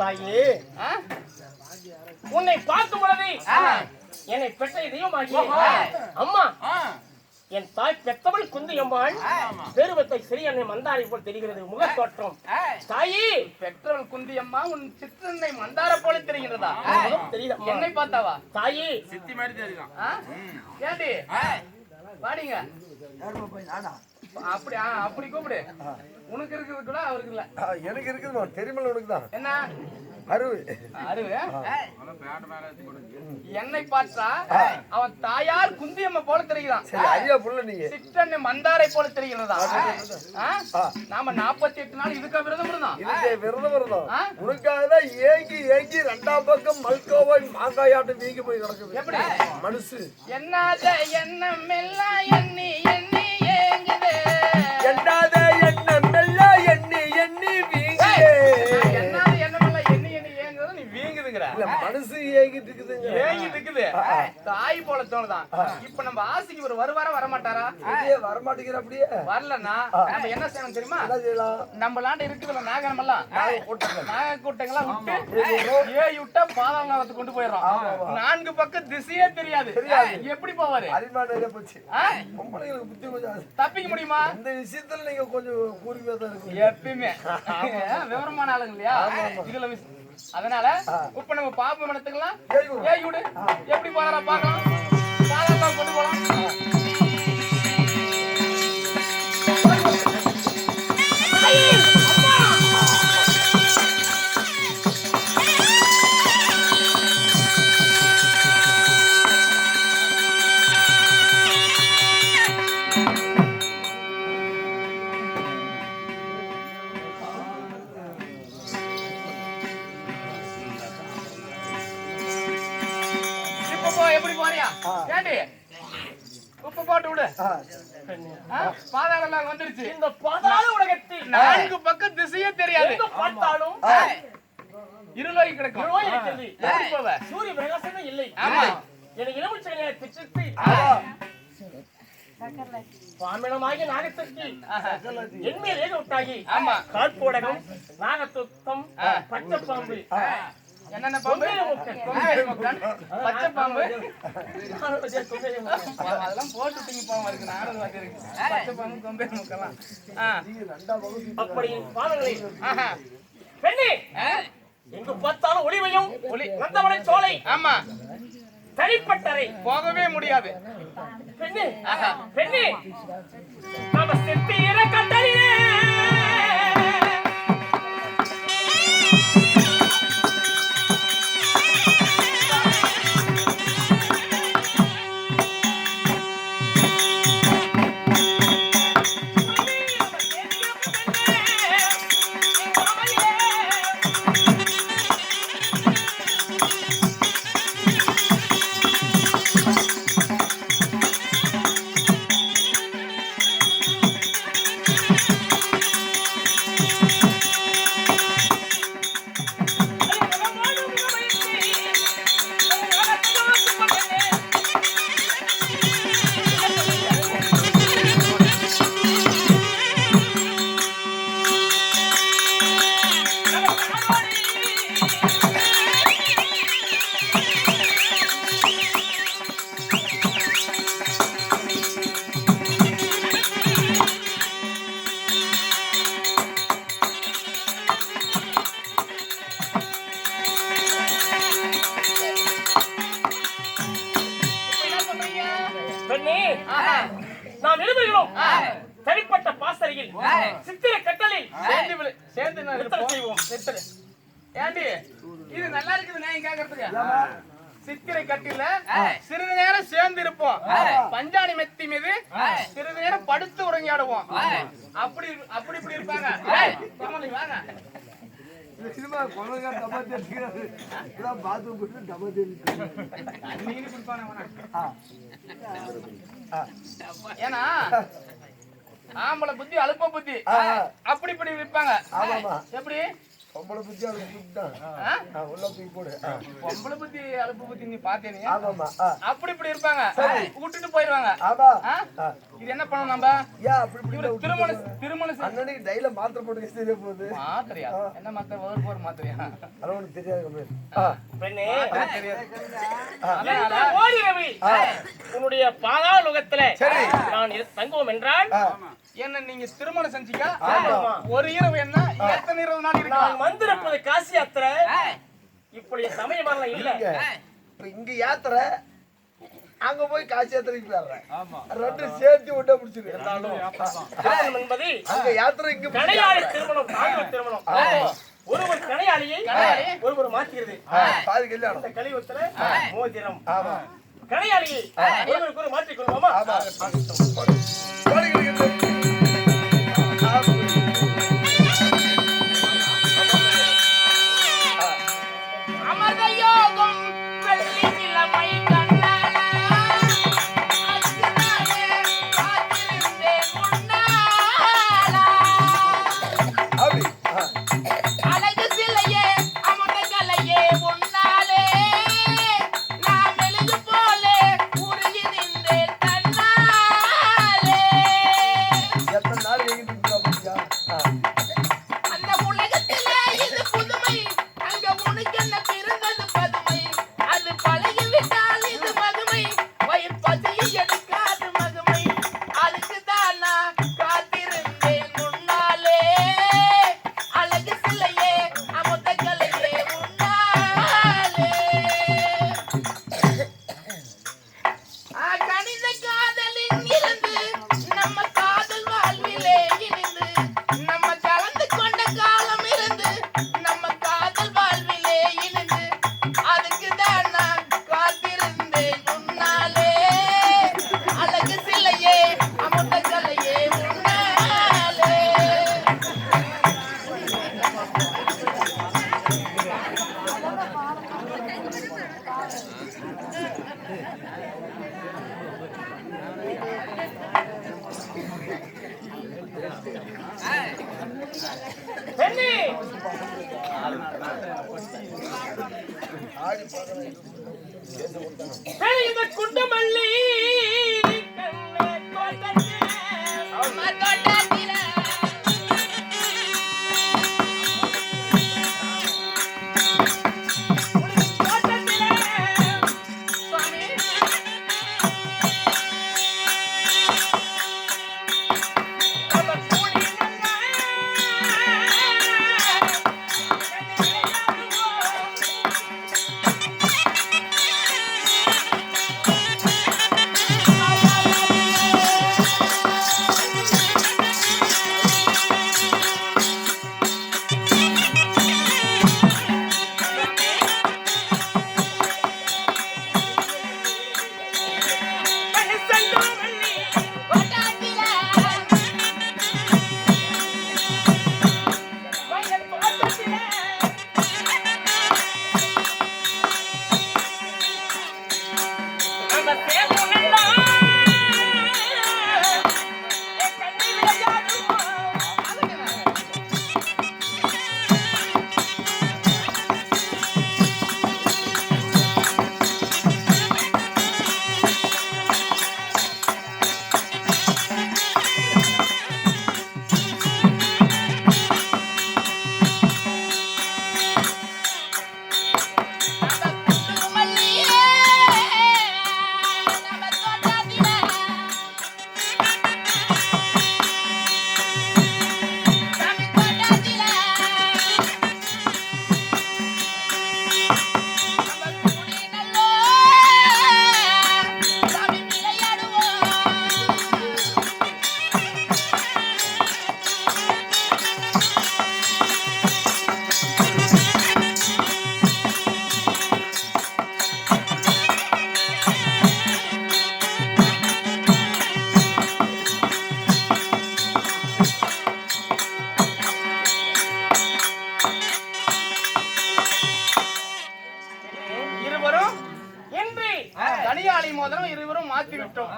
தாயே, உன்னை பார்க்கும் பொழுது என்னை பெற்ற தெய்வமாகிய அம்மா, என் தாய் பெத்தவள் குந்தியம்மாள், பெருவத்தை சிறியன்னை மந்தாரை போல் தெரிகிறது முகத்தோற்றம். தாயே, பெற்றவள் குந்தியம்மா, உன் சிற்றன்னை மந்தார போல தெரிகிறதா? தெரியுது. என்னை பார்த்தாவா? தாயே, சித்தி மாதிரி தெரியும். ஏண்டி வாடிங்க, அப்படி அப்படி கூப்பிடு. உனக்கு இருக்குது கூட அவருக்கு இல்ல. எனக்கு இருக்குது தெரியுமில்ல, உனக்கு தான் என்ன அருவு அருவு. என்னை பார்த்தா அவன் தாயார் குந்தியம்மா போல தெரிகிறான். சரி, ஐயா புள்ள நீங்க சிற்றன்னை மந்தாரை போல தெரிகிறதா? நாம 48 நாள் இதுக்கா விரதம் இருந்தோம். இதுக்கு விரதம் உனக்காக தான் ஏங்கி ஏங்கி 2ஆம் பக்கம் மல்கோவாய் மாங்காயாட்டம் வீங்கி போய் கிடக்குது. எப்படி மனசு என்னாத எண்ணம் எல்லாம் எண்ணி எண்ணி ஏங்குது, எண்ணாத எண்ணம் எல்லாம் எண்ணி எண்ணி வீங்குது. என்னாத எண்ணம் எல்லாம் எண்ணி எண்ணி ஏங்குது, நீ வீங்குதுங்கிற. இல்ல, மனசு ஏங்கிட்டு இருக்குதுங்க. ஏங்கிட்டு இருக்குது. தாய் போல தோணுதான். இப்ப நம்ம ஆசைக்கு ஒரு வருவாரா வரமாட்டாரா? வரமாட்டேங்கிற. அப்படியே வரலன்னா நம்ம என்ன செய்யணும் தெரியுமா? என்ன செய்யலாம்? நம்ம லாண்ட இருக்குதுல நாகம் எல்லாம், நாக கூட்டங்கள்லாம் விட்டு ஏய் விட்டா பாதாள நாகத்துக்கு கொண்டு போயிடுறோம். 4 பக்கம் திசையே தெரியாது. எப்படி போவாரு? அறிவாடையில போச்சு. பொம்பளைங்களுக்கு புத்தி கொஞ்சம் தப்பிக்க முடியுமா? இந்த விஷயத்துல நீங்க கொஞ்சம் கூர்மையா தான் இருக்கு. எப்பயுமே விவரமான ஆளுங்க இல்லையா இதுல. அதனால இப்ப நம்ம பாப்ப மனத்துக்கலாம் ஏய் விடு, எப்படி போறா பாக்கலாம். பாதாள கொண்டு போலாம். எப்படி போறியா? ஏண்டி உப்பு போட்டு விடு. பாதாளம் வந்துருச்சு. இந்த பாதாள உலகத்தில் 4 பக்கம் திசையே தெரியாது. பார்த்தாலும் இருளோய் கிடக்கும். எப்படி போவ? சூரிய பிரகாசமே இல்லை. ஆமா, எனக்கு இளமுச்சை பிச்சிட்டு பாமிடமாகி நாகத்திற்கு என்மேல் ஏக விட்டாகி. ஆமா, காட்போடகம், நாகத்துத்தம், பச்சை பாம்பு, என்னென்ன பாம்பு? கொம்பேரி முக்கன், பச்சை பாம்பு, அதெல்லாம் போட்டுட்டீங்க. பாவம் இருக்கு, நானும் இருக்கு. பச்சை பாம்பு, கொம்பேரி முக்கலாம். அப்படி பாவங்களை பெண்ணே, எங்கு பார்த்தாலும் ஒளிவையும் ஒளி வந்தவனை சோலை. ஆமா, தனிப்பட்டறை போகவே முடியாது. பெண்ணே, பெண்ணே, நாம செத்தீர கட்டளையே. நாம் நிருபர்களும் தனிப்பட்ட பாசறையில் சித்திர கட்டளில் சேர்ந்து செய்வோம். ஏண்டி இது நல்லா இருக்குது நான் கேக்குறதுக்கு. சித்திரை கட்டில சிறிது நேரம் சேர்ந்து இருப்போம். பஞ்சாணி மெத்தி மீது சிறிது நேரம் படுத்து உறங்கியாடுவோம். அப்படி அப்படி இப்படி இருப்பாங்க. வாங்க சினிமா கொலகா டபா தெரியாது. இதான் பாத்ரூம் போட்டு டபா தெரியாது. நீங்க குடிப்பானே. ஏன்னா ஆம்பளை புத்தி அலுப்ப புத்தி அப்படி இப்படி இருப்பாங்க. எப்படி பொம்பளை புத்தி அலுப்பு உள்ள தூக்கி போடு. பொம்பளை புத்தி அலுப்பு புத்தி நீ பாத்தேனே. அப்படி இப்படி இருப்பாங்க, விட்டுட்டு போயிருவாங்க. இது என்ன பண்ணணும் நம்ம? திருமண அண்ணனுக்கு டைல மாத்திரை போட்டு தெரிய போகுது. மாத்திரையா? என்ன மாத்திரை? ஒரு மாத்திரையா? அது உனக்கு தெரியாது. பெண்ணே, தெரியாது. இந்த ஓரி ரவி உன்னுடைய பாதாளுகத்திலே நான் தங்குவோம் என்றால் என்ன நீங்க திருமணம் செஞ்சீங்க? ஒரு இரவு என்ன எத்தனை இரவு நாள் இருக்கு? நான் வந்திருப்பது காசி யாத்திரை. இப்படி சமயமெல்லாம் இல்ல. இப்ப இங்க யாத்திரை, அங்க போய் காசி யாத்திரைக்கு போயிடுறேன். ரெண்டும் சேர்த்து விட்டா முடிச்சிருக்கு. இருந்தாலும் திருமணம் என்பது அங்க யாத்திரை இங்க கணையாளி திருமணம், காதல் திருமணம். ஒருவர் கணையாளியை ஒருவர் மாற்றுகிறது. பாதி கல்யாணம். இந்த கலியுகத்துல மோதிரம். கணையாளியை ஒருவருக்கு ஒரு மாற்றிக் கொள்வோமா? பெண்ணே, இந்த குண்டமல்லி கனியாளி மோதிரம் இருவரும் மாத்தி விட்டோம்.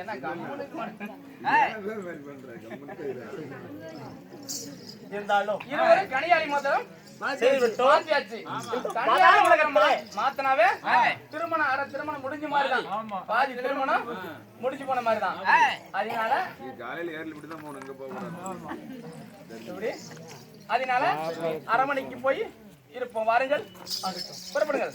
என்ன இருந்தாலும் இருவரும் கனியாளி மதம் செய்துவிட்டோம். மாத்தியாச்சு. கனியாளி மதம் மாத்தினாவே திருமணம் முடிஞ்ச மாதிரிதான். பாதி திருமணம் முடிஞ்சு போன மாதிரிதான். அதனால அதனால அரமனைக்கு போய் இருப்போம். வாருங்கள், புறப்படுங்கள்.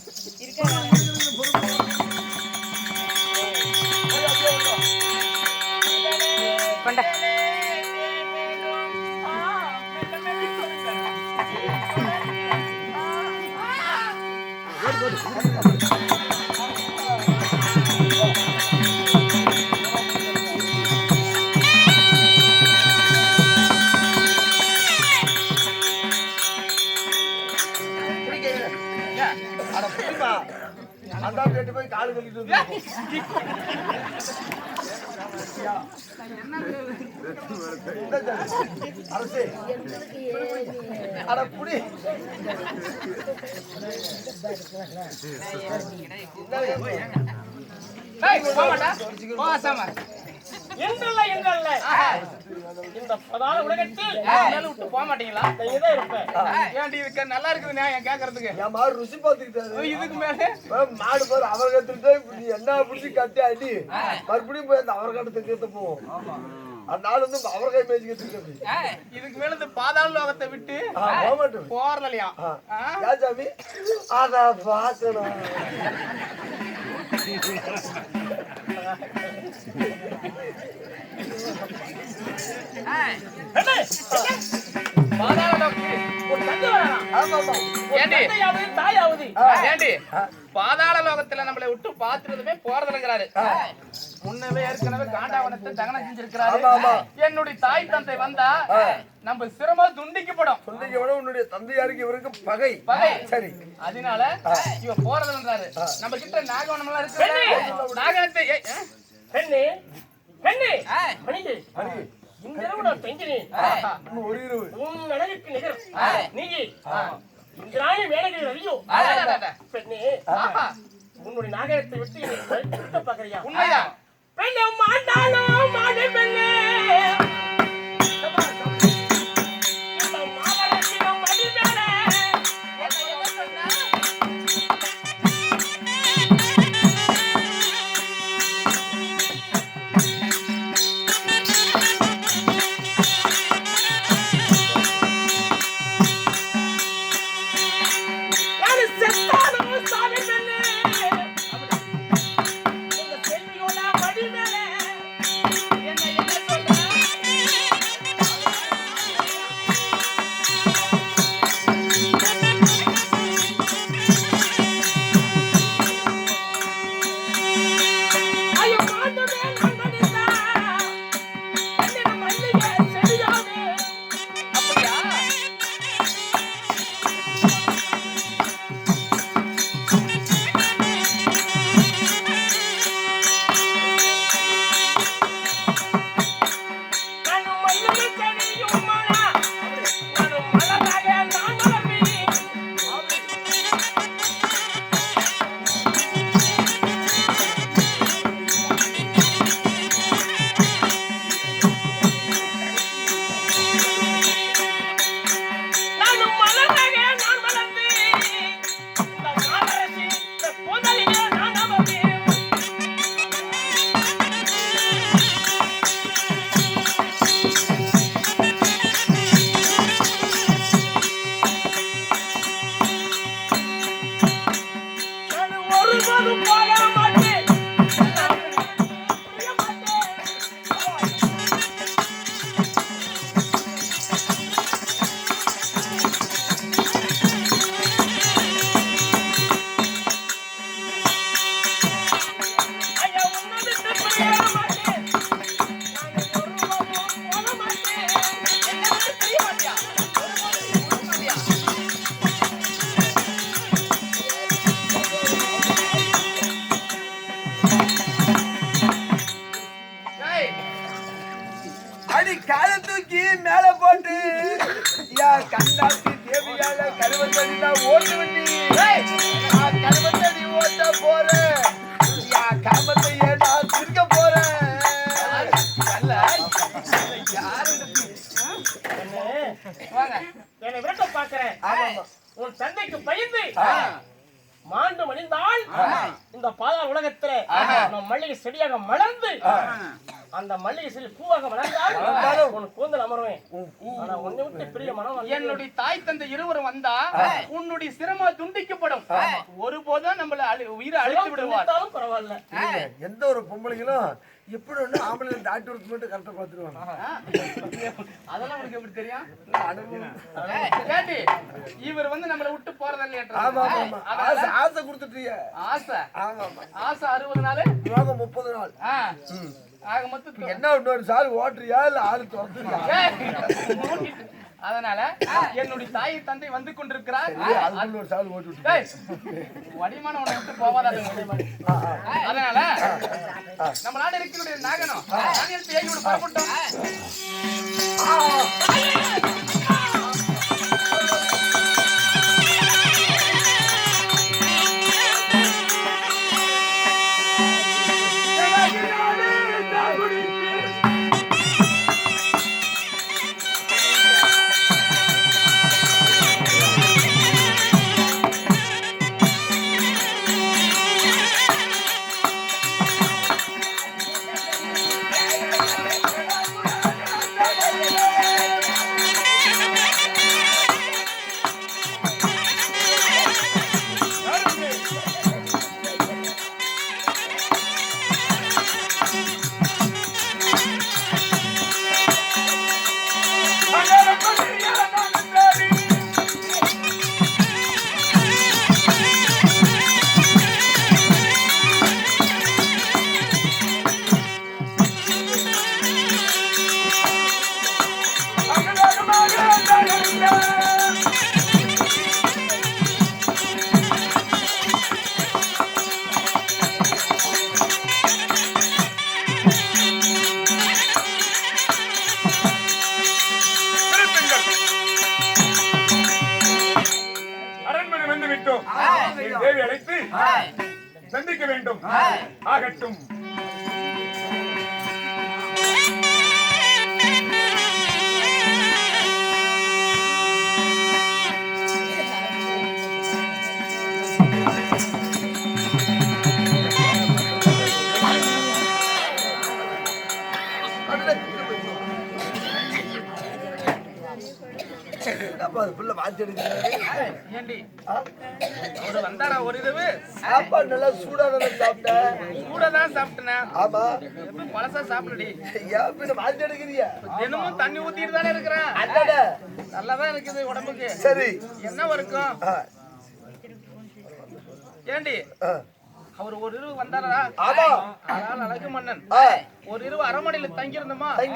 அதான் கேட்டு போய் காலு கழிட்டு அரசே அட புடி என்றல்ல இந்த பதான உலகத்தில் விட்டு போக மாட்டீங்களா? இங்கதான் இருப்பேன். ஏன்டி இதுக்கு நல்லா இருக்குது நான் கேக்குறதுக்கு. என் மாடு ருசி பார்த்துக்கிட்டாரு. இதுக்கு மேல மாடு பாரு அவர் கத்துட்டு என்ன பிடிச்சி கட்டி அடி மறுபடியும் போய் அந்த அவர் கட்டத்துக்கு போவோம். அதனால வந்து அவர் கை மேய்ச்சிக்கிட்டு இதுக்கு மேல இந்த பாதாள லோகத்தை விட்டு போறலையா? சாமி அத பாக்கணும். பாதாள லோகத்துல நம்மளை விட்டு பாத்துறதுமே போறதுங்கிறாரு. முன்னவே ஏற்கனவே காண்டாவனத்தை தகனம் செஞ்சிருக்கிறாரு. என்னுடைய தாய் தந்தை வந்தா நம்ம சிரமம் துண்டிக்கப்படும். உன்னுடைய தந்தையாருக்கு இவருக்கு பகை. சரி, அதனால இவ போறதுன்றாரு. நம்ம கிட்ட நாகவனம் எல்லாம் இருக்கு. நாகவனத்தை இந்த இரவு நான் செஞ்சினேன். ஒரு இரவு உன் அழகுக்கு நிகர் நீ இந்திராணி வேலைகளில் அறியோ பெண்ணே. உன்னுடைய நாகரத்தை விட்டு என்னை பார்க்கறியா? உண்மைதான். பெண்ணே மாட்டாலும் மாடு பெண்ணே அடி கால தூக்கி மேல போட்டு யா கண்டாத்தி தேவியால கருவத்தடி நான் ஓட்டு வண்டி கருவத்தடி ஓட்ட போறேன் யா காமத்தை நான் திருக்க போறேன் வாங்க. என்னை விரட்ட பார்க்கிறேன். உன் தந்தைக்கு பயந்து மாண்டு மணிந்தால் இந்த பாதாள உலகத்துல நம் மல்லிகை செடியாக மலர்ந்து அந்த மல்லிகை செடி பூவாக மலர்ந்தால் உன் கூந்தல் அமருவேன். ஆனா உன்னை விட்டு பெரிய மனம் என்னுடைய தாய் தந்தை இருவரும் வந்தா உன்னுடைய சிரமம் துண்டிக்கப்படும். ஒருபோதும் நம்மள உயிரை அழித்து விடுவார். பரவாயில்ல. எந்த ஒரு பொம்பளைகளும் எப்படி ஒண்ணு ஆம்பளை டாக்டர் மட்டும் கரெக்டா பாத்துருவாங்க. அதெல்லாம் உனக்கு எப்படி தெரியும்? கேட்டி இவர் வந்து நம்மள விட்டு போறதில்லையா? ஆமா ஆமா. ஆசை கொடுத்துட்டீங்க. ஆசை. ஆமா ஆமா. ஆசை 60 நாள், யோகம் 30 நாள். ஆக மொத்தம் என்ன இன்னொரு சால் ஓட்டுறியா இல்ல ஆளு துரத்துறியா? அதனால என்னுடைய தாய் தந்தை வந்து கொண்டிருக்கிறார். ஒரு சால் ஓட்டு வடிமான உன்னை விட்டு போவாத. அதனால நம்ம நாடு இருக்கிற நாகனம் நாகனத்தை ஏறி விட புறப்பட்டோம். தேவி அழைத்து சந்திக்க வேண்டும். ஆகட்டும். ஒரு இரவு சாப்பாடு நல்லா சூடா சாப்பிட்டேன். சூடாதான் சாப்பிட்டேன். ஆமா பழசா சாப்பிடடி. மாத்தி எடுக்கிறிய தினமும் தண்ணி ஊத்திட்டு தானே இருக்கிறேன். நல்லாதான் இருக்குது உடம்புக்கு. சரி என்ன இருக்கும் ஏண்டி? அவர் ஒரு இரவு வந்தாரா? ஆனால் அழகு மன்னன் ஒரு இரவு அரண்மனையில தங்கி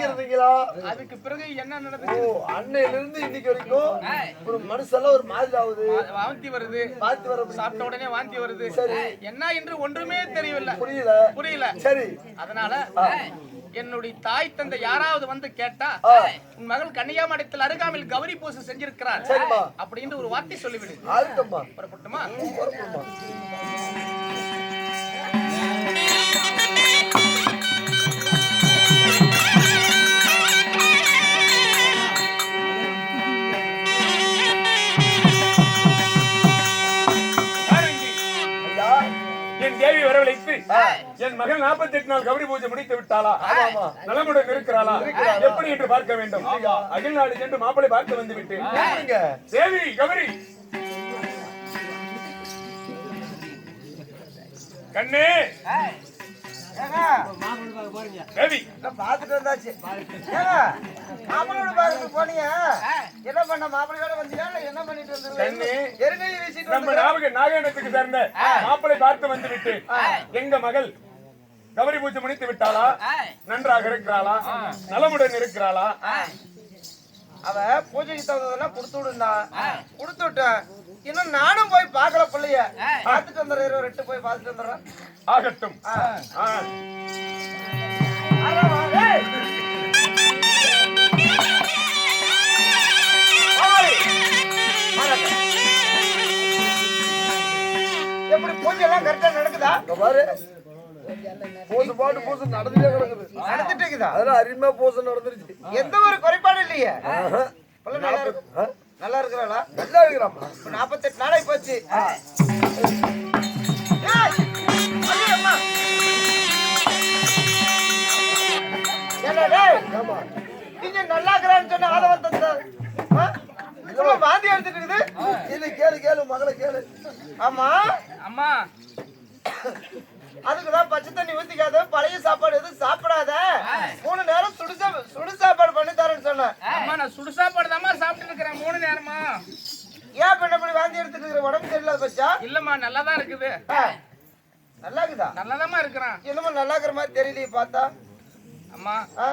இருந்தீங்களா? அதுக்கு பிறகு என்ன நடந்தது? அன்னையில இருந்து இன்னைக்கு வரைக்கும் ஒரு மனுஷெல்லாம் ஒரு மாதிரி ஆகுது. வாந்தி வருது. சாப்பிட்ட உடனே வாந்தி வருது. என்ன என்று ஒன்றுமே தெரியவில்லை. புரியல. சரி. அதனால என்னுடைய தாய் தந்தை யாராவது வந்து கேட்டா உன் மகள் கன்னியாகுமரியில் அருகாமையில் கௌரி பூசை செஞ்சிருக்கிறார் அப்படின்னு ஒரு வார்த்தை சொல்லிவிடு. புறப்பட்டுமா? என் தேவி வரவழைத்து என் மகள் 48 நாள் கௌரி பூஜை முடித்து விட்டாளா? நலமுடன் இருக்கிறாளா? எப்படி என்று பார்க்க வேண்டும். அகில் நாடு சென்று மாப்பிளை பார்த்து வந்து விட்டேன். தேவி கௌரி கண்ணே தேவி பாத்துட்டு வந்தாச்சு. மாப்பிளோட பாக்குறது போனீங்க. என்ன பண்ண மாப்பிளையோட வந்தீங்க? என்ன பண்ணிட்டு வந்தீங்க? நம்ம நாகனத்துக்கு சேர்ந்த மாப்பிளை பார்த்து வந்து விட்டு எங்க மகள் கௌரி பூஜை முடித்து விட்டாளா? நன்றாக இருக்கிறாளா? நலமுடன் இருக்கிறாளா? அவ பூஜைக்கு தகுந்ததெல்லாம் கொடுத்து விடுந்தா. கொடுத்து விட்டேன். இன்னும் நானும் போய் பாக்கல பிள்ளைய. பாத்துட்டு வந்துடுறேன். ரெட்டு போய் பாத்துட்டு வந்துடுறேன். ஆகட்டும். எப்படி பூஜை எல்லாம் கரெக்டா நடக்குதா? பாரு பூசு பாட்டு பூசு நடந்துட்டே கிடக்குது. நடந்துட்டு இருக்குதா? அதெல்லாம் அருமையா பூசு நடந்துருச்சு. எந்த ஒரு குறைபாடும் இல்லையே. ஆஹா. புள்ள நல்லா இருக்கு. நல்லா இருக்கிறாளா? நல்லா இருக்கிறாம்மா. 48 நாளாய் போச்சு. ஏய், ஐயோ, அம்மா. ஏண்டா டேய்? ஆமா. நீங்க நல்லா இருக்கிறான்னு சொன்ன ஆள வந்து வாந்தி எடுத்துட்டு இருக்குது. கேளு கேளு கேளு மகளை கேளு. ஆமா அம்மா அதுக்குதான் பச்சை தண்ணி ஊத்திக்காத, பழைய சாப்பாடு எதுவும் சாப்பிடாத, 3 நேரம் சுடு சாப்பாடு பண்ணி தரேன்னு சொன்னேன். அம்மா நான் சுடு சாப்பாடு தாம்மா சாப்பிட்டு இருக்கிறேன் 3 நேரமா. ஏன் பண்ண இப்படி வாந்தி எடுத்துட்டு இருக்கிற? உடம்பு சரியில்லாத பச்சா? இல்லம்மா நல்லா தான் இருக்குது. நல்லா இருக்குதா? நல்லாதாம்மா இருக்கிறேன். என்னமோ நல்லா இருக்கிற மாதிரி தெரியலையே பார்த்தா. அம்மா ஆ?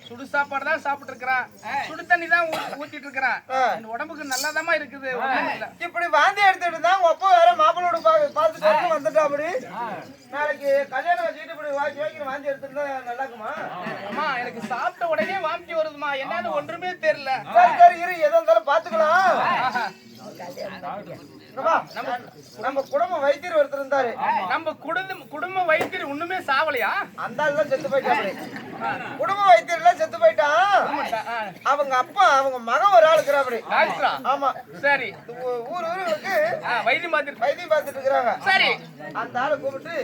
சுடு சாப்பாடு தான் சாப்பிட்டு இருக்கிறேன், சுடு தண்ணி தான் ஊத்திட்டு இருக்கிறேன். என் உடம்புக்கு நல்லாதாம்மா இருக்குது. ஒண்ணும் இல்ல. இப்படி வாந்தி எடுத்துட்டு தான் ஒப்ப வேற மாப்பிளோட பார்த்துட்டு வந்துட்டா. அப்படி நாளைக்கு கல்யாணம் வச்சுக்கிட்டு இப்படி வாங்கி வாந்தி எடுத்துட்டு நல்லா இருக்குமா? அம்மா எனக்கு சாப்பிட்ட உடனே வாந்தி வருதுமா, என்னன்னு ஒன்றுமே தெரியல. சரி சரி இரு, எதா இருந்தாலும் பாத்துக்கலாம். நம்ம குடும்ப வைத்தியர் ஒருத்தர் இருந்தாரு. நம்ம குடும்ப வைத்தியர் ஒண்ணுமே சாவலையா? அந்த ஆள் தான் செத்து போயிட்டான். குடும்ப வைத்தியர் எல்லாம் செத்து போயிட்டான். அவங்க அப்பா அவங்க மகன் ஒரு ஆள் இருக்கிறாப்படி. டாக்டரா? ஆமா. சரி. ஊருக்கு வைத்தியம் பார்த்துட்டு இருக்கிறாங்க. சரி. அந்த ஆளை கூப்பிட்டு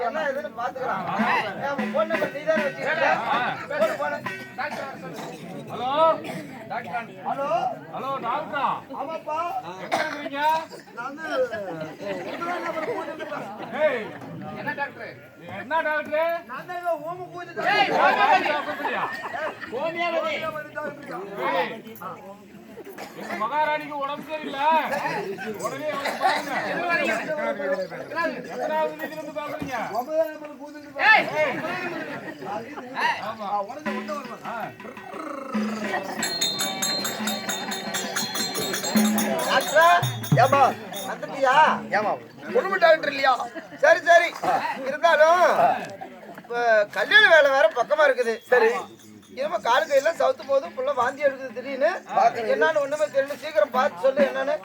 என்ன இதுன்னு பாத்துக்கலாம். போன் நம்பர் நீ தானே வச்சுக்கிட்ட? போன hello doctor. Hello hello doctor. ஆமாப்பா. எங்க இருக்கீங்க? நான் ஏய் என்ன டாக்டர்? என்ன டாக்டர்? நான் தான் ஓம கூதிட்டு. ஏய் ஹோமியோபதி. ஹோமியோபதி. எங்க மகாராணிக்கு உடம்பு சரியில்லை, உடனே வந்து பாருங்க. எத்தனாவது வீதியில இருந்து பாக்குறீங்க? 9 நம்பர் கூதிட்டு. ஏய் ஆமா உடனே ஒண்ணு வருமா? டாக்டரா ஏமா வந்துட்டியா? ஏமா குடும்ப டாக்டர் இல்லையா? சரி சரி இருந்தாலும் இப்ப கல்யாண வேலை வேற பக்கமா இருக்குது. சரி. என்னமோ காலு கையெல்லாம் சவுத்து போதும், புள்ள வாந்தி எடுக்குது திடீர்னு. என்னன்னு ஒண்ணுமே தெரியல, சீக்கிரம் பார்த்து சொல்லு என்னன்னு.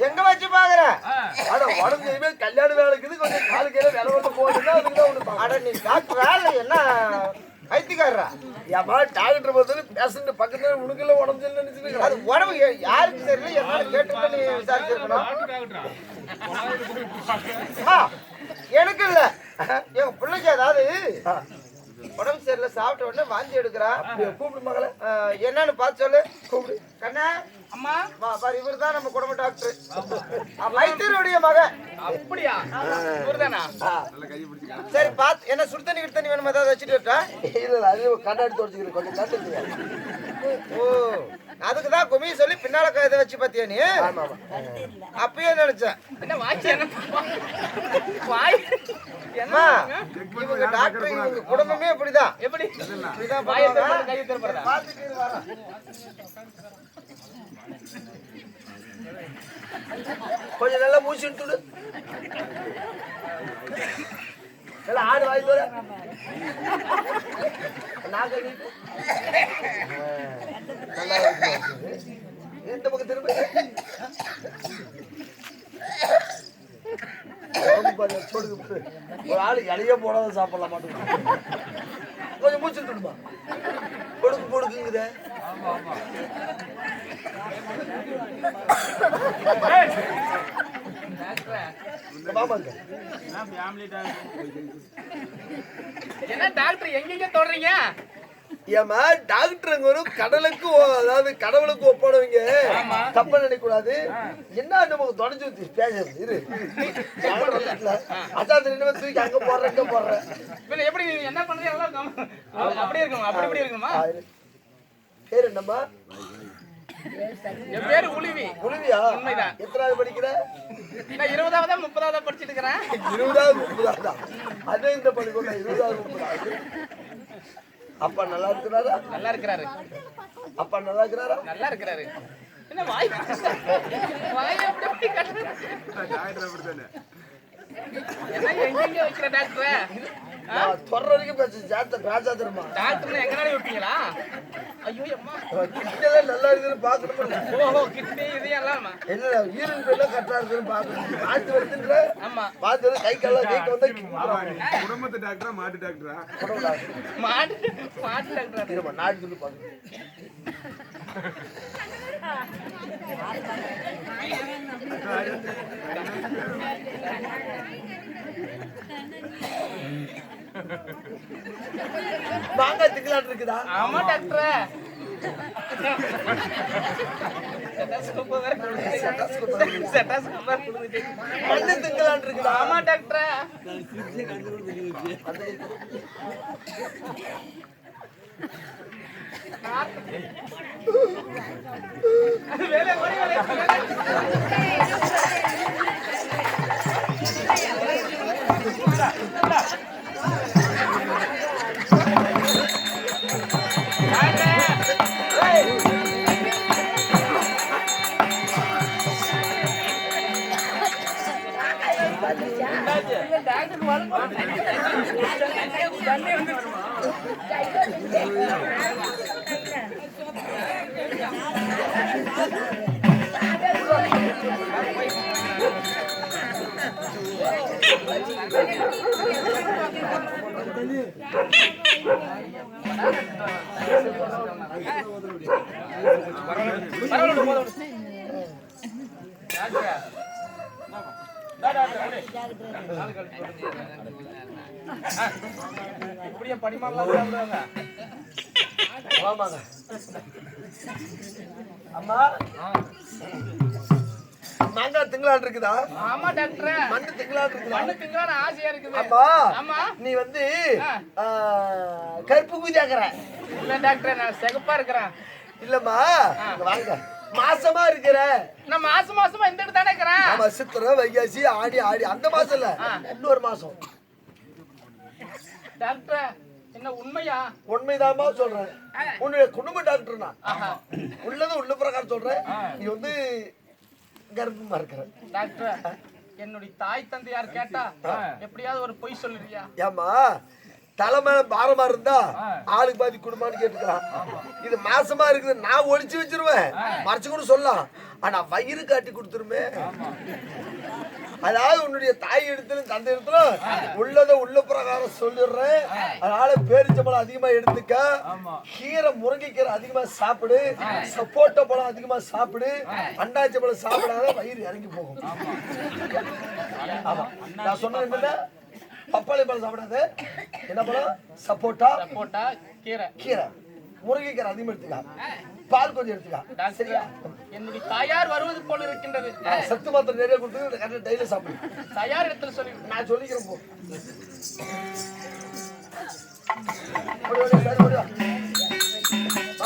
எங்க வச்சு பாக்குற? அட உடம்பு இனிமே கல்யாண வேலைக்குது, கொஞ்சம் காலு கையில வேலை வந்து போகுதுன்னா அதுக்குதான் ஒண்ணு. அட நீ டாக்டரா இல்ல என்ன வைத்தியக்காரரா? ஏமா டாக்டர் பார்த்து பேஷண்ட் பக்கத்துல உனக்குள்ள உடம்பு சரியில்லை நினைச்சிருக்கா? அது உடம்பு யாருக்கு தெரியல, என்னன்னு கேட்டு நீ விசாரிச்சிருக்கணும். எனக்கு இல்ல, எங்க பிள்ளைக்கு ஏதாவது உடம்பு சரியில்லை, சாப்பிட்ட உடனே வாந்தி எடுக்கிறா. கூப்பிடு மகளே. என்னன்னு பார்த்து சொல்லு. கூப்பிடு. கண்ணா அம்மா பாரு, இவர் தான் நம்ம குடும்ப டாக்டர், வைத்தியருடைய மகன். அப்படியா? இவர்தானா? சரி பார்த்து என்ன சுடு தண்ணி கிட்ட தண்ணி வேணுமா ஏதாவது வச்சுட்டு விட்டா? இல்ல அது கண்ணாடி தொடச்சிக்கிறேன், கொஞ்சம் கண்டு. ஓ அதுக்குதான் குமி சொல்லி பின்னால இதை வச்சு பாத்தியா நீ? அப்பயே நினைச்சேன். என்ன வாய்ச்சி என்ன வாய் அம்மா இவங்க டாக்டர் இவங்க குடும்பமே இப்படிதான். எப்படி இப்படிதான் வாயை பண்ணுவாங்க. திறந்து கையை திறப்பறதா? பார்த்துட்டு இரு வரேன். கொஞ்சம் நல்லா மூச்சு விட்டுடு. நல்லா ஆடு வாய் தோற. நாங்க நல்லா இருக்கு. இந்த பக்கம் திரும்ப. ஒரு ஆளு இலைய போடாத சாப்பிடலாம் மாட்டோம். கொஞ்சம் மூச்சு விட்டுடுமா. பொடுக்கு பொடுக்குங்குத. என்ன டாக்டர் எங்கெங்க தொடறீங்க? ஏமா டாக்டருங்க ஒரு கடலுக்கு அதாவது கடவுளுக்கு ஒப்பானவங்க, தப்ப நினைக்க கூடாது. என்ன நமக்கு தொடச்சு பேசுறது இரு. அசாத்து நின்று தூக்கி அங்க போடுற இங்க போடுற. எப்படி என்ன பண்றீங்க? அப்படியே இருக்குமா? அப்படி இருக்குமா? பேரு என்னம்மா? என் பேரு உளிவி. உளிவியா? உண்மைதான். எத்தனாவது படிக்கிற? நான் 20ஆவதா 30ஆவதா படிச்சிட்டு இருக்கிறேன். 20வது 30ஆவதா? அதே இந்த பள்ளிக்கூடம் 20வது 30ஆவது. அப்பா நல்லா இருக்கிறாரா? நல்லா இருக்கிறாரு. அப்பா நல்லா இருக்கிறாரா? நல்லா இருக்கிறாரு. என்ன வாய் வாய் அப்படி கட்டுறது? என்ன எங்கெங்க வைக்கிற டாக்டர்? நான் சொல்ற வரைக்கும் பேசாதருமா. டாக்டர் எங்கனால வைப்பீங்களா? ஐயோ அம்மா. கிட்டலாம் நல்லா இருக்குன்னு பாக்கணும்ல. ஓஹோ கிட்னி இதெல்லாம் இல்ல யூரின் எல்லாம் கரெக்டா இருக்குன்னு பாக்கணும். மாத்தி வருதுன்ற. ஆமா. மாத்தி வந்து கை வந்தா குடும்பத்து டாக்டரா மாட்டு டாக்டரா? மாட்டு டாக்டர். இருமா நாடி சொல்லி பாருங்க. மாங்காய் திங்கலாட்டு இருக்குதா? ஆமா டாக்டர். மண்ணு திங்கலாட்டு இருக்குதா? ஆமா டாக்டர். வேலை ஓடி வேலை. இப்படியே படிமாலாம் சாப்பிடுவாங்க. ஆமாங்க. அம்மா மாங்காய் திங்கலாட்டு இருக்குதா? ஆமா டாக்டர். மண்ணு திங்கலாட்டு இருக்குதா? மண்ணு திங்கலான ஆசையா இருக்குது. அம்மா ஆமா. நீ வந்து கருப்பு குதியாக்குற. இல்ல டாக்டர் நான் சிகப்பா இருக்கிறேன். இல்லம்மா வாங்க. மாசமா இருக்கிற. நான் மாசமா இந்த இடத்துல தானே இருக்கிறேன். ஆமா சித்திரை வைகாசி ஆடி அந்த மாசம் இல்ல இன்னொரு மாசம். டாக்டர் என்ன உண்மையா? உண்மைதாமா சொல்றேன். உன்னுடைய குடும்ப டாக்டர்னா உள்ளது உள்ள பிரகாரம் சொல்றேன். நீ வந்து கர்ப்பமா இருக்கிற. டாக்டர் என்னுடைய தாய் தந்தை யார் கேட்டா எப்படியாவது ஒரு பொய் சொல்லுறியா? ஏமா தலைமையில பாரமா இருந்தா ஆளுக்கு பாதி குடும்பம்னு கேட்டுக்கலாம். இது மாசமா இருக்குது நான் ஒளிச்சு வச்சிருவேன். மறைச்சு கூட சொல்லலாம். ஆனா வயிறு காட்டி கொடுத்துருமே. அதாவது உன்னுடைய தாய் இடத்துலும் தந்தை இடத்துலும் உள்ளத உள்ள பிரகாரம் சொல்லிடுறேன். அதனால பேரிச்சம்பழம் அதிகமா எடுத்துக்க, கீரை முருங்கைக்கீரை அதிகமா சாப்பிடு, சப்போட்டா பழம் அதிகமா சாப்பிடு, அண்டாச்சி பழம் சாப்பிடாத வயிறு இறங்கி போகும். ஆமா நான் சொன்னது என்னன்னா பப்பாளி பழம் சாப்பிடாத, என்ன பழம்? சப்போட்டா கீரை முருங்கைக்கீரை அதிகமா எடுத்துக்க, பால் கொஞ்சம் எடுத்துக்க. சரியா? என்னுடைய தாயார் வருவது போல இருக்கின்றது. சத்து மாத்திரை நிறைய கொடுத்து கரெக்டா டெய்லி சாப்பிடு. தயார் இடத்துல சொல்லி நான் சொல்லிக்கிறேன் போ.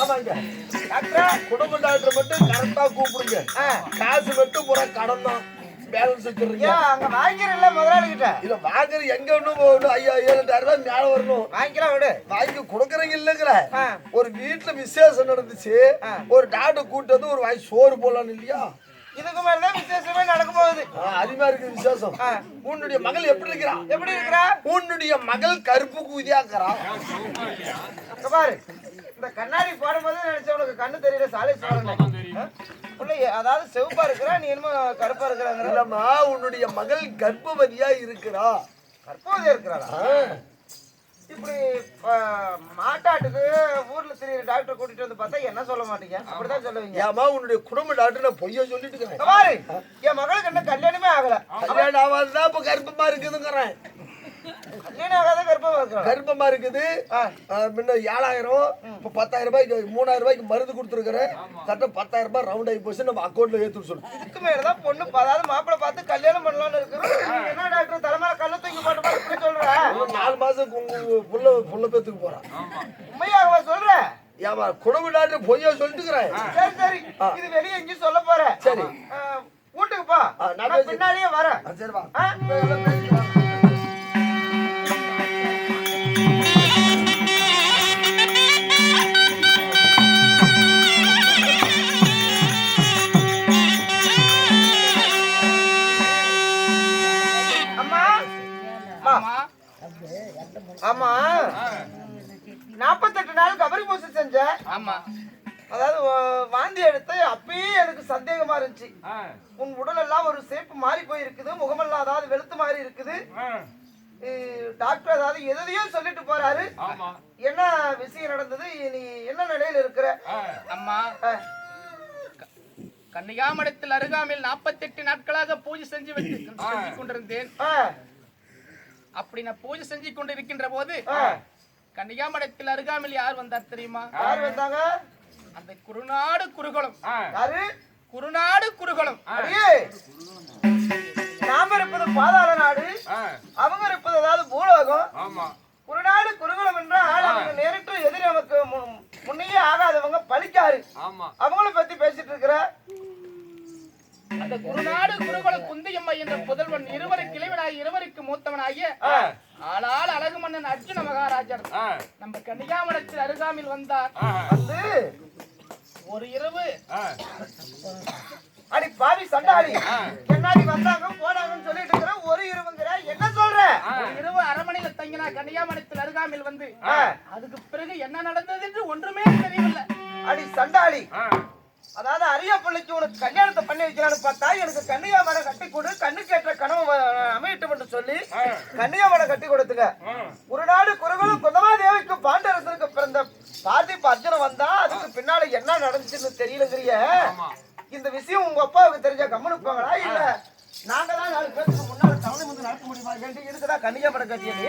ஆமாங்க குடும்ப டாக்டர் மட்டும் கரெக்டா கூப்பிடுங்க. காசு மட்டும் பூரா கடன் தான். பேலன்ஸ் வச்சிருக்கீங்க. அங்க வாங்கிரல முதலாளி கிட்ட. இல்ல வாங்குறது எங்க ஒண்ணு போகணும். 5,000-7,000 ரூபாய் மேல வரணும். வாங்கிக்கலாம் விடு. வாங்கி கொடுக்கறீங்க இல்லங்கிற. ஒரு வீட்டுல விசேஷம் நடந்துச்சு. ஒரு டாக்டர் கூட்டு வந்து ஒரு வாய் சோறு போடலான்னு இல்லையா? இதுக்கு மேலதான் விசேஷமே நடக்க போகுது. அதிகமா இருக்கு விசேஷம். உன்னுடைய மகள் எப்படி இருக்கிறா? எப்படி இருக்கிறா? உன்னுடைய மகள் கருப்பு கூதியாக்குறா. பாரு இந்த கண்ணாடி போடும்போது நினைச்ச உனக்கு கண்ணு தெரியல. சாலை சோழன் அதாவது செவப்பா இருக்கிறா, நீ என்னமோ கருப்பா இருக்கிறாங்க. இல்லம்மா உன்னுடைய மகள் கர்ப்பவதியா இருக்கிறா. கர்ப்பவதியா இருக்கிறாளா? இப்படி மாட்டாட்டுக்கு ஊர்ல திடீர் டாக்டர் கூட்டிட்டு வந்து பார்த்தா என்ன சொல்ல மாட்டீங்க? அப்படிதான் சொல்லுவீங்க. ஏமா உன்னுடைய குடும்ப டாக்டர் நான் பொய்யா சொல்லிட்டு இருக்கேன். பாரு என் மகளுக்கு என்ன கல்யாணமே ஆகல. கல்யாணம் ஆகாதுதான் இப்ப கர்ப்பமா இருக்குதுங்கிறேன். கல்யாணம் ஆகாத கர்ப்பமா இருக்கிறா. கர்ப்பமா இருக்குது. முன்ன 7,000 இப்ப 10,000 ரூபாய்க்கு 3,000 ரூபாய்க்கு மருந்து கொடுத்துருக்கிறேன். கரெக்டா 10,000 ரூபாய் ரவுண்ட் ஆகி போச்சு. நம்ம அக்கௌண்ட்ல ஏத்து சொல்லு. இதுக்கு மேலதான் பொண்ணு அதாவது மாப்பிள்ளை பார்த்து கல்யாணம் பண்ணலாம்னு இருக்கிறோம். என்ன டாக்டர் தலைமையில கல்ல தூக்கி போட்ட மாதிரி இப்படி சொல்ற? 4 மாசம் புள்ள பேத்துக்கு போறான். உண்மையாகவா சொல்ற? ஏமா குடும்ப டாக்டர் பொய்யா சொல்லிட்டு இருக்கிறேன். சரி சரி இது வெளியே எங்கேயும் சொல்ல போற? சரி வீட்டுக்கு போ. நான் பின்னாலேயே வரேன். சரி வா. அம்மா எடுத்தேன். ஆமா. அதாவது வாந்தி எடுத்து அப்பயே எனக்கு சந்தேகமா இருந்துச்சு. உன் உடல் எல்லாம் ஒரு சேப்பு மாறி போயிருக்குது, முகமெல்லாம் அதாவது வெளுத்து மாறி இருக்குது. டாக்டர் அதாவது எதையோ சொல்லிட்டு போறாரு. என்ன விஷயம் நடந்தது, நீ என்ன நிலையில இருக்கிற? அம்மா, கன்னிகாமடத்தில் அருகாமையில் 48 நாட்களாக பூஜை செஞ்சு கொண்டிருந்தேன். அப்படி நான் பூஜை செஞ்சு கொண்டிருக்கின்ற போது கன்னிகாமடத்தில் அருகாமையில் யார் வந்தார் தெரியுமா? யார் வந்தாங்க? அந்த குருநாடு குருகுலம். யாரு? குருநாடு குருகுலம். நாம இருப்பது பாதாள நாடு, அவங்க இருப்பது அதாவது பூலோகம். குருநாடு குருகுலம் என்றால் அவங்க நேரிட்டு எதிரி, நமக்கு முன்னையே ஆகாதவங்க பலிக்காரு. அவங்கள பத்தி பேசிட்டு இருக்கிற. அந்த குருநாடு குருகுலம் குந்தியம்மா என்ற புதல்வன் இருவருக்கு இளைவனாகி இருவருக்கு மூத்தவனாகிய ஆளால் அழகு மன்னன் அர்ஜுன மகாராஜர் நம்ம கன்னிகாமடத்தில் அருகாமையில் வந்தார். வந்து ஒரு இரவு அடி பாவி சண்டாளி, என்னாடி வந்தாங்க போனாங்கன்னு சொல்லிட்டு இருக்கிற. ஒரு இரவுங்கிற என்ன சொல்ற? ஒரு இரவு அரண்மனையில் தங்கினா கன்னிகாமடத்தில் அருகாமையில் வந்து அதுக்கு பிறகு என்ன நடந்தது என்று ஒன்றுமே தெரியவில்லை. அடி சண்டாளி, அதாவது அரிய பிள்ளைக்கு உனக்கு கல்யாணத்தை பண்ணி வைக்கலான்னு பார்த்தா எனக்கு கன்னிகாமடை கட்டி கொடு, கண்ணுக்கேற்ற கனவு அமையட்டும் என்று சொல்லி கன்னிகாமடை கட்டி கொடுத்துங்க. ஒரு நாடு குருகுலம் குந்தமாதேவிக்கு பாண்டரசனுக்கு பிறந்த பார்த்திப அர்ஜுனன் வந்தா அதுக்கு பின்னால என்ன நடந்துச்சுன்னு தெரியலங்கிறிய. இந்த விஷயம் உங்க அப்பாவுக்கு தெரிஞ்சா கம்முனுப்பாங்களா? இல்ல நாங்க தான் 4 பேருக்கு முன்னாடி தவணை வந்து நடத்த முடியுமா? இதுக்குதான் கன்னிகாமடை கட்டியது.